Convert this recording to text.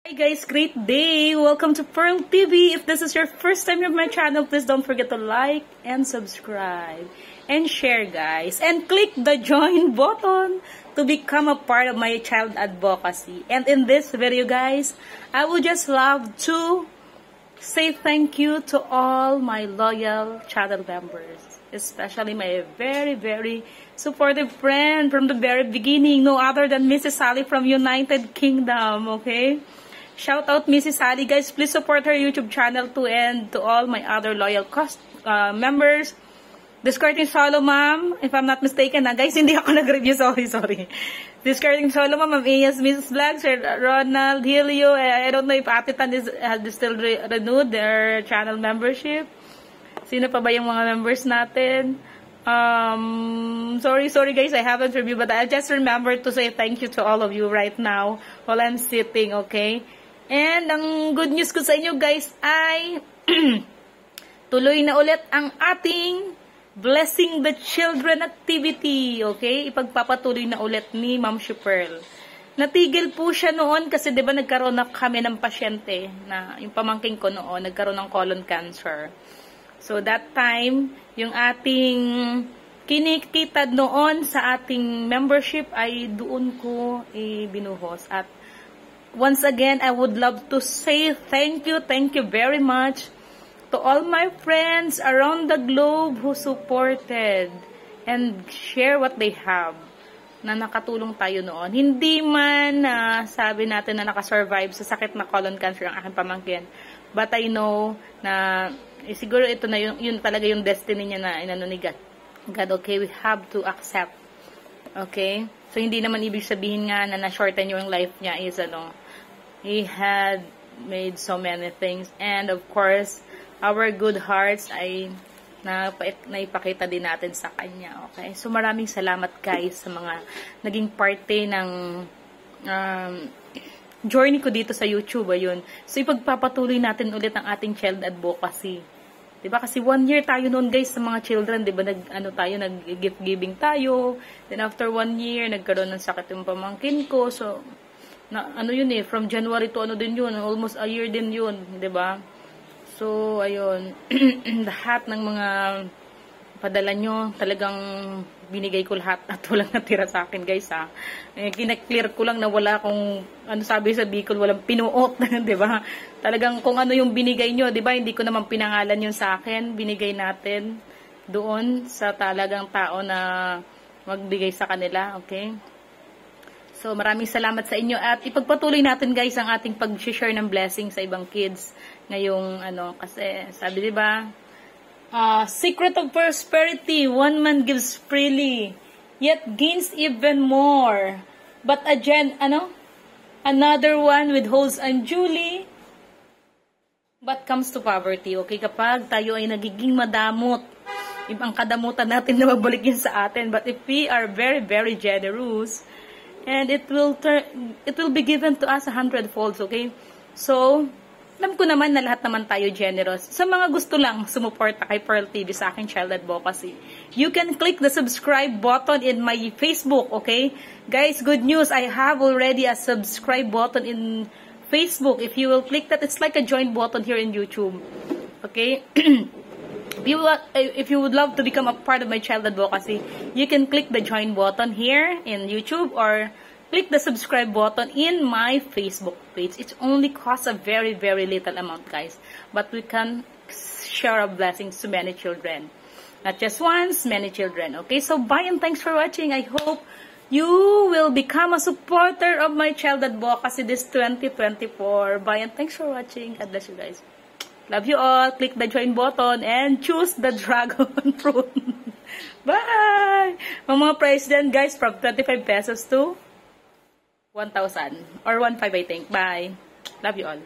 Hi guys, great day! Welcome to Pearl TV. If this is your first time on my channel, please don't forget to like and subscribe and share guys. And click the join button to become a part of my child advocacy. And in this video guys, I would just love to say thank you to all my loyal channel members. Especially my very supportive friend from the very beginning. No other than Mrs. Sally from United Kingdom, okay? Shout out Mrs. Sally, guys. Please support her YouTube channel too, and to all my other loyal members. Discarding Solo Ma'am, if I'm not mistaken na guys, hindi ako nag-review, sorry. Discarding Solo Ma'am, Iyas, Mrs. Vlog, Sir Ronald, Helio, I don't know if Atitan has still renewed their channel membership. Sino pa ba yung mga members natin? Sorry guys, I haven't reviewed, but I just remember to say thank you to all of you right now while I'm sitting, okay? And ang good news ko sa inyo guys ay tuloy na ulit ang ating Blessing the Children activity, okay? Ipagpapatuloy na ulit ni Ma'am Pearl. Natigil po siya noon kasi 'di ba nagkaroon na kami ng pasyente na yung pamangking ko noon nagkaroon ng colon cancer. So that time, yung ating kinikita noon sa ating membership ay doon ko binuhos. At once again, I would love to say thank you very much to all my friends around the globe who supported and share what they have na nakatulong tayo noon. Hindi man sabi natin na nakasurvive sa sakit na colon cancer ang aking pamangkin. But I know na siguro ito na yun talaga yung destiny niya na inano ni God. God, okay, we have to accept. Okay? So, hindi naman ibig sabihin nga na na-shorten yung life niya is he had made so many things. And of course, our good hearts ay naipakita din natin sa kanya. Okay? So, maraming salamat guys sa mga naging parte ng journey ko dito sa YouTube. Ayun. So, ipagpapatuloy natin ulit ang ating child advocacy. Diba? Kasi 1 year tayo noon guys sa mga children. Diba? Nag-gift giving tayo. Then after 1 year, nagkaroon ng sakit yung pamangkin ko. So, from January to din yun. Almost a year din yun. Diba? So, ayun. Lahat ng mga padala nyo, talagang binigay ko lahat at walang natira sa akin guys ha. Kinaklear ko lang na wala akong, sabi sa Bicol, walang pinuot, diba? Talagang kung ano yung binigay nyo, diba? Hindi ko naman pinangalan yun sa akin, binigay natin doon sa talagang tao na magbigay sa kanila, okay? So, maraming salamat sa inyo at ipagpatuloy natin guys ang ating pag-share ng blessing sa ibang kids ngayong kasi sabi diba, secret of prosperity, one man gives freely, yet gains even more. But again, another one withholds unduly, but comes to poverty. Okay, kapag tayo ay nagiging madamot, ang kadamutan natin na mabalik yun sa atin. But if we are very generous, and it will be given to us 100-folds, okay? So, alam ko naman na lahat naman tayo generous. Sa mga gusto lang sumuporta kay Pearl TV sa aking child advocacy, you can click the subscribe button in my Facebook, okay? Guys, good news, I have already a subscribe button in Facebook. If you will click that, it's like a join button here in YouTube, okay? If you would love to become a part of my child advocacy, you can click the join button here in YouTube or click the subscribe button in my Facebook page. It only costs a very little amount, guys. But we can share our blessings to many children. Not just once, many children. Okay, so bye and thanks for watching. I hope you will become a supporter of my child advocacy this 2024. Bye and thanks for watching. God bless you guys. Love you all. Click the join button and choose the dragon fruit. Bye! Mga price dyan, guys, from 25 pesos to 1,000 or 1,500, I think. Bye. Love you all.